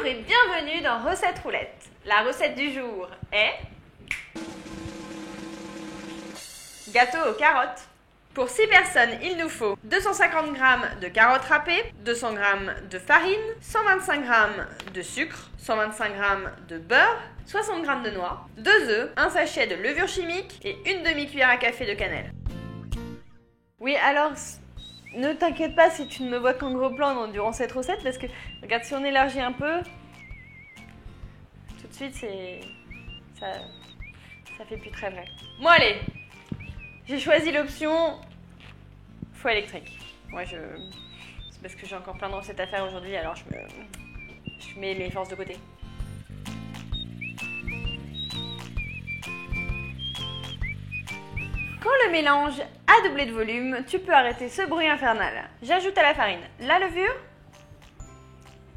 Bonjour et bienvenue dans Recette Roulette. La recette du jour est gâteau aux carottes. Pour 6 personnes, il nous faut 250 g de carottes râpées, 200 g de farine, 125 g de sucre, 125 g de beurre, 60 g de noix, 2 œufs, un sachet de levure chimique et une demi-cuillère à café de cannelle. Oui, alors, ne t'inquiète pas si tu ne me vois qu'en gros plan durant cette recette, parce que, regarde, si on élargit un peu, tout de suite, ça fait plus très vrai. Bon, allez, j'ai choisi l'option faux électrique. Moi, c'est parce que j'ai encore plein de recettes à faire aujourd'hui, alors je mets mes forces de côté. Quand le mélange a doublé de volume, tu peux arrêter ce bruit infernal. J'ajoute à la farine la levure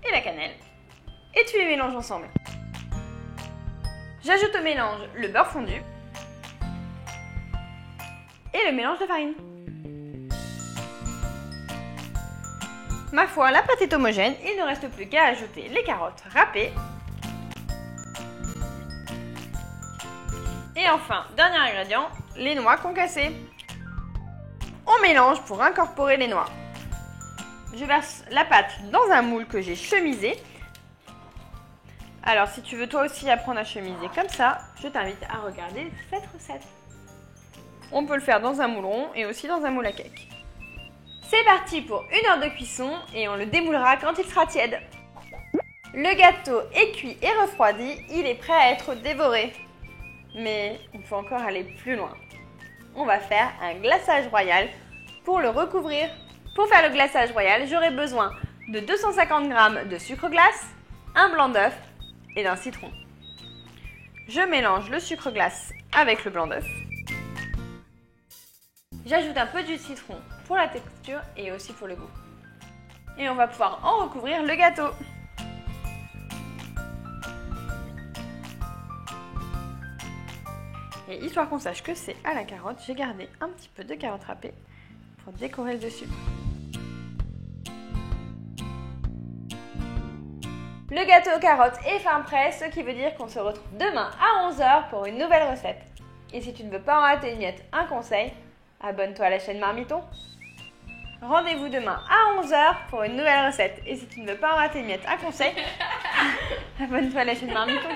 et la cannelle et tu les mélanges ensemble. J'ajoute au mélange le beurre fondu et le mélange de farine. Ma foi, la pâte est homogène, il ne reste plus qu'à ajouter les carottes râpées. Et enfin, dernier ingrédient, les noix concassées. On mélange pour incorporer les noix. Je verse la pâte dans un moule que j'ai chemisé. Alors, si tu veux toi aussi apprendre à chemiser comme ça, je t'invite à regarder cette recette. On peut le faire dans un moule rond et aussi dans un moule à cake. C'est parti pour 1 heure de cuisson et on le démoulera quand il sera tiède. Le gâteau est cuit et refroidi, il est prêt à être dévoré. Mais il faut encore aller plus loin. On va faire un glaçage royal pour le recouvrir. Pour faire le glaçage royal, j'aurai besoin de 250 g de sucre glace, un blanc d'œuf et d'un citron. Je mélange le sucre glace avec le blanc d'œuf. J'ajoute un peu de jus de citron pour la texture et aussi pour le goût. Et on va pouvoir en recouvrir le gâteau. Et histoire qu'on sache que c'est à la carotte, j'ai gardé un petit peu de carottes râpées pour décorer le dessus. Le gâteau aux carottes est fin prêt, ce qui veut dire qu'on se retrouve demain à 11 h pour une nouvelle recette. Et si tu ne veux pas en rater une miette, un conseil, abonne-toi à la chaîne Marmiton. Rendez-vous demain à 11 h pour une nouvelle recette. Et si tu ne veux pas en rater une miette, un conseil, abonne-toi à la chaîne Marmiton.